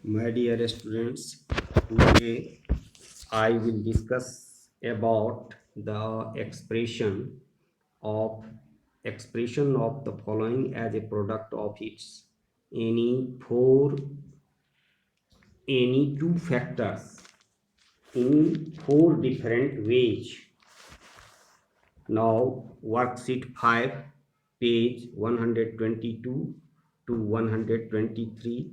My dear students, today I will discuss about the of expression of the following as a product of its any four any two factors in four different ways. Now worksheet 5 page 122 to 123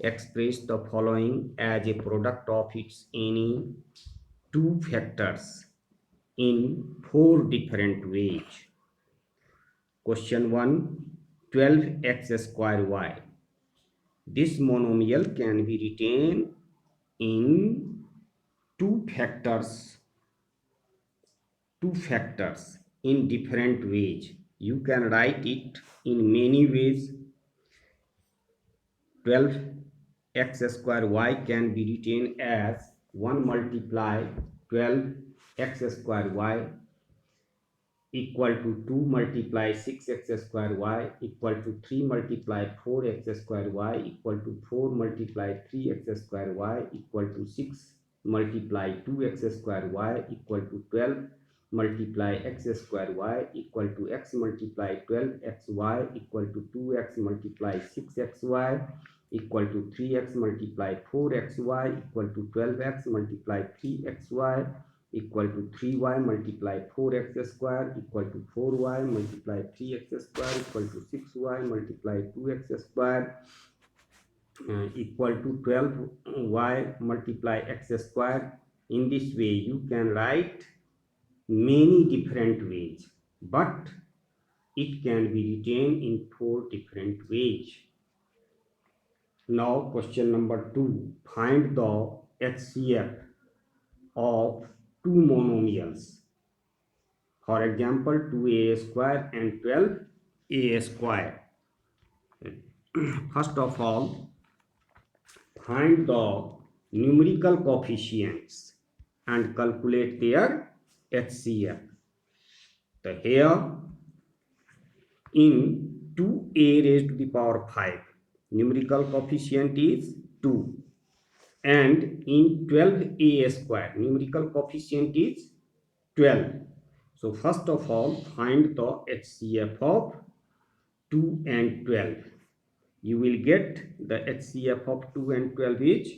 express the following as a product of its any two factors in four different ways. Question 1, 12x square y. This monomial can be written in two factors in different ways. You can write it in many ways. 12x square y can be written as 1 multiply 12x square y equal to 2 multiply 6x square y equal to 3 multiply 4x square y equal to 4 multiply 3x square y equal to 6 multiply 2x square y equal to 12 multiply x square y equal to x multiply 12xy equal to 2x multiply 6xy equal to 3x multiply 4xy equal to 12x multiply 3xy equal to 3y multiply 4x square equal to 4y multiply 3x square equal to 6y multiply 2x square equal to 12y multiply x square. In this way you can write many different ways, but it can be written in four different ways. Now question number 2, find the HCF of two monomials. For example, 2a square and 12a square. First of all, find the numerical coefficients and calculate their HCF. So here in 2a raised to the power 5, numerical coefficient is 2, and in 12a square, numerical coefficient is 12. So first of all, find the HCF of 2 and 12. You will get the HCF of 2 and 12 is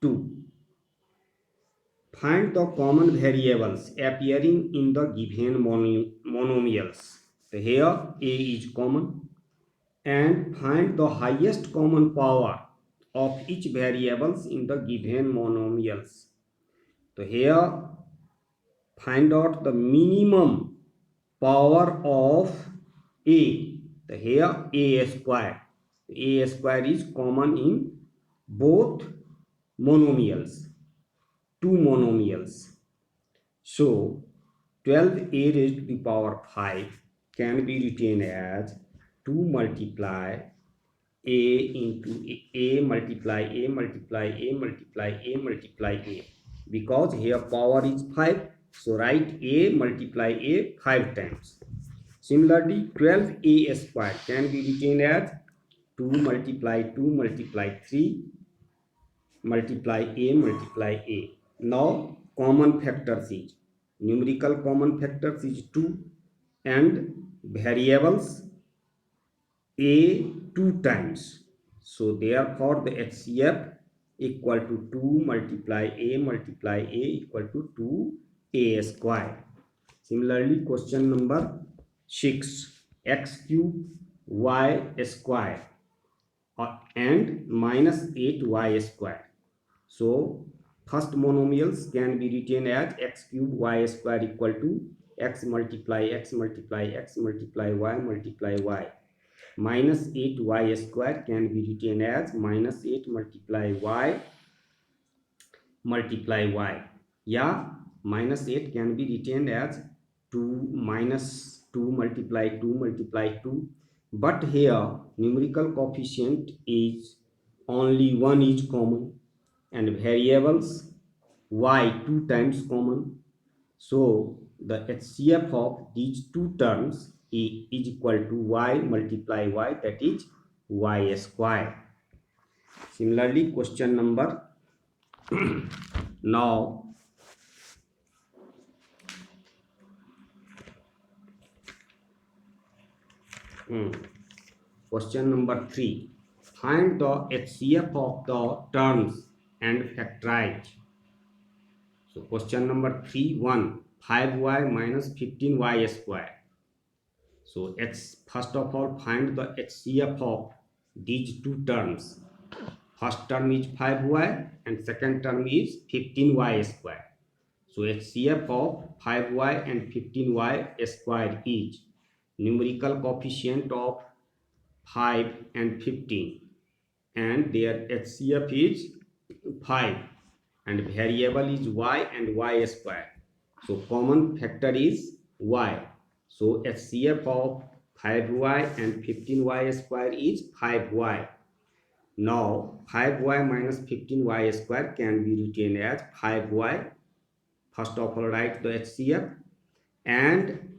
2. Find the common variables appearing in the given monomials. So here a is common, and find the highest common power of each variables in the given monomials. So here find out the minimum power of a. So here a square is common in both monomials, two monomials. So 12a raised to the power 5 can be written as 2 multiply a into a multiply a multiply a multiply a multiply a, because here power is 5, so write a multiply a 5 times. Similarly, 12a square can be written as 2 multiply 2 multiply 3 multiply a multiply a. Now common factors is, numerical common factors is 2 and variables a 2 times. So therefore the HCF equal to 2 multiply a equal to 2a square. Similarly, question number 6, x cube y square and minus 8y square. So first monomials can be written as x cube y square equal to x multiply x multiply x multiply y multiply y. Minus 8y square can be written as minus 8 multiply y multiply y. Yeah, minus 8 can be written as 2 minus 2 multiply 2 multiply 2. But here numerical coefficient is only 1 is common and variables y 2 times common. So the HCF of these two terms is equal to y multiply y, that is y square. Similarly, question number now question number 3. Find the HCF of the terms and factorize. So question number 3, 1. 5y minus 15y square. So first of all find the HCF of these two terms. First term is 5y and second term is 15y square. So HCF of 5y and 15y square is numerical coefficient of 5 and 15 and their HCF is 5 and variable is y and y square. So common factor is y. So HCF of 5y and 15y square is 5y. Now 5y minus 15y square can be written as 5y. First of all write the HCF and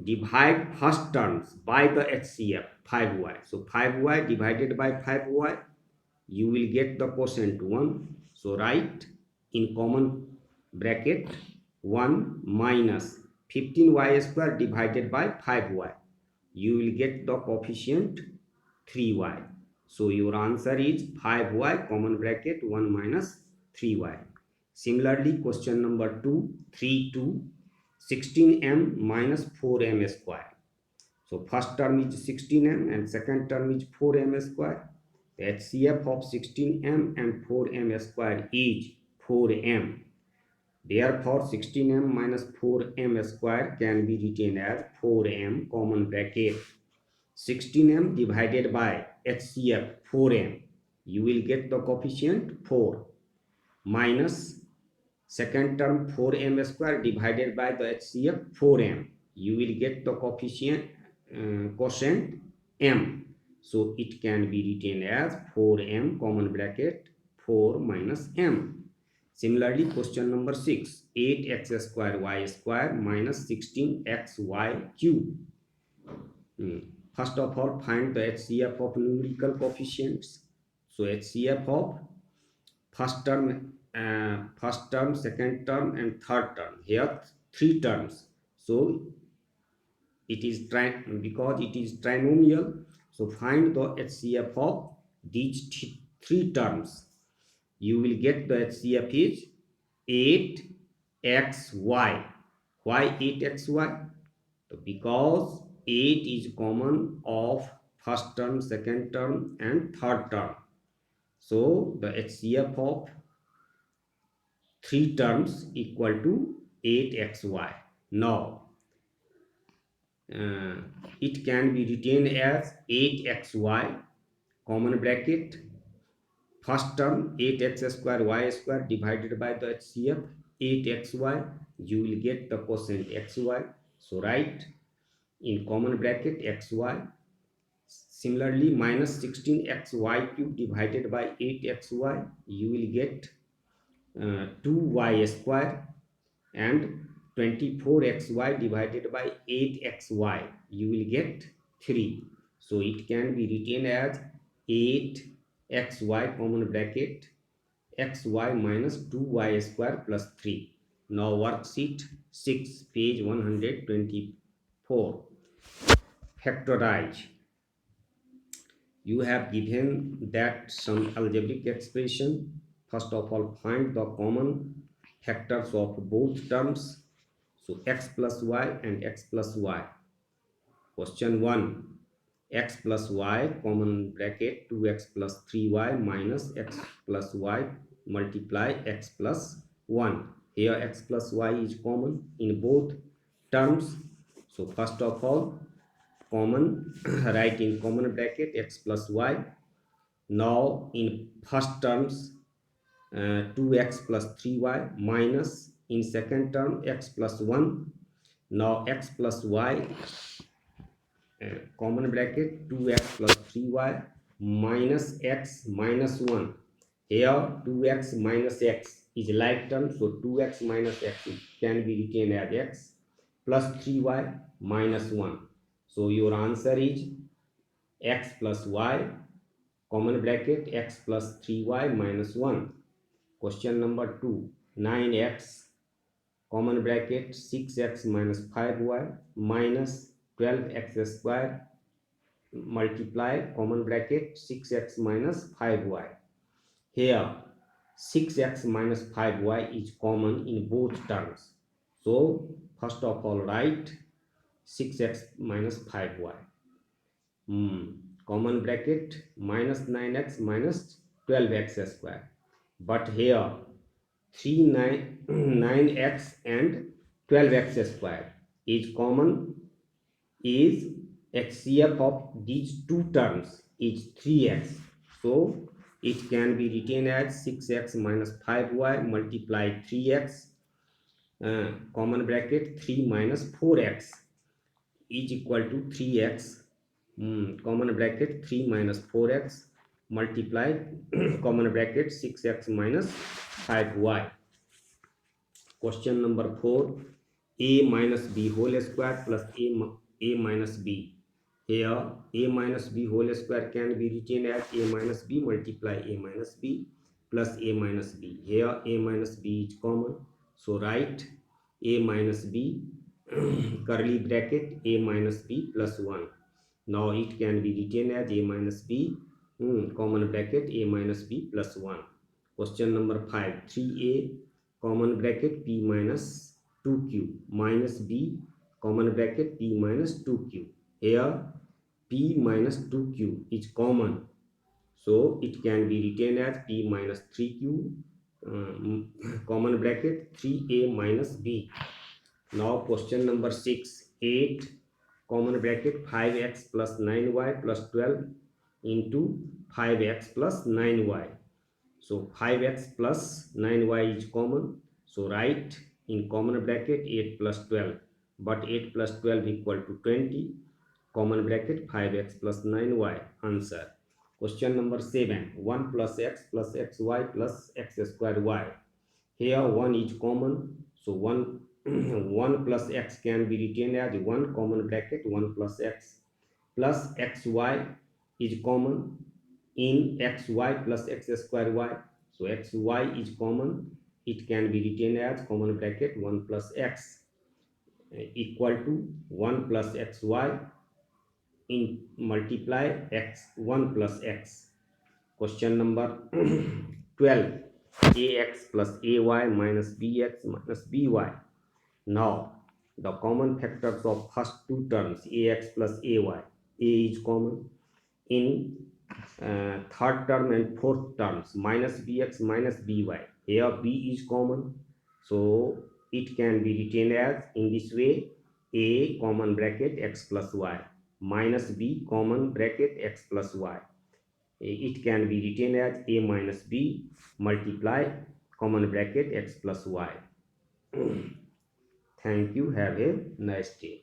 divide first terms by the HCF 5y. So 5y divided by 5y, you will get the quotient 1. So write in common bracket 1 minus 15y square divided by 5y. You will get the coefficient 3y. So your answer is 5y common bracket 1 minus 3y. Similarly, question number 2, 3, 2. 16m minus 4m square. So first term is 16m and second term is 4m square. The HCF of 16m and 4m square is 4m. Therefore 16m minus 4m square can be written as 4m common bracket 16m divided by HCF 4m. You will get the coefficient 4 minus second term 4m square divided by the HCF 4m. You will get the coefficient quotient m. So it can be written as 4m common bracket 4 minus m. Similarly, question number 6. 8x square y square minus 16xy cube. First of all, find the HCF of numerical coefficients. So HCF of first term, second term, and third term. Here, 3 terms. So it is because it is trinomial. So find the HCF of these 3 terms. You will get the HCF is 8xy. Why 8xy? So because 8 is common of first term, second term, and third term. So the HCF of 3 terms equal to 8xy. Now it can be written as 8xy common bracket first term 8x square y square divided by the HCF 8xy. You will get the quotient xy. So write in common bracket xy. Similarly, minus 16xy cube divided by 8xy. You will get 2y square and 24xy divided by 8xy. You will get 3. So it can be written as 8xy common bracket xy minus 2y square plus 3. Now worksheet 6 page 124. Factorize. You have given that some algebraic expression. First of all, find the common factors of both terms. So x plus y and x plus y. Question 1. X plus y common bracket 2x plus 3y minus x plus y multiply x plus 1. Here x plus y is common in both terms. So first of all, common write in common bracket x plus y. Now in first terms 2x plus 3y minus in second term x plus 1. Now x plus y common bracket 2x plus 3y minus x minus 1. Here 2x minus x is like term, so 2x minus x can be written as x plus 3y minus 1. So your answer is x plus y common bracket x plus 3y minus 1. Question number 2, 9x, common bracket 6x minus 5y minus 12x square multiply common bracket 6x minus 5y. Here 6x minus 5y is common in both terms. So first of all write 6x minus 5y. Common bracket minus 9x minus 12x square. But here 9x and 12x square is common, is HCF of these two terms is 3x. So it can be written as 6x minus 5y multiply 3x, common bracket 3 minus 4x is equal to 3x, common bracket 3 minus 4x multiply common bracket 6x minus 5y. Question number 4, a minus b whole square plus a minus b. Here a minus b whole square can be written as a minus b multiply a minus b plus a minus b. Here a minus b is common, so write a minus b curly bracket a minus b plus 1. Now it can be written as a minus b common bracket a minus b plus 1. Question number 5, 3a common bracket p minus 2q minus b common bracket p minus 2q. Here p minus 2q is common, so it can be written as p minus 3q, common bracket 3a minus b. Now question number 6, 8 common bracket 5x plus 9y plus 12 into 5x plus 9y. So 5x plus 9y is common, so write in common bracket 8 plus 12, but 8 plus 12 equal to 20, common bracket 5x plus 9y. Answer. Question number 7, 1 plus xy plus x square y. Here 1 is common, so 1 1 plus x can be written as 1 common bracket 1 plus x plus xy is common in xy plus x square y. So xy is common, it can be written as common bracket 1 plus x equal to 1 plus xy in multiply x 1 plus x. Question number 12, ax plus ay minus bx minus by. Now the common factors of first two terms ax plus ay, a is common in third term and fourth terms minus bx minus by. Here b is common, so it can be written as in this way: a common bracket x plus y minus b common bracket x plus y. It can be written as a minus b multiply common bracket x plus y. Thank you. Have a nice day.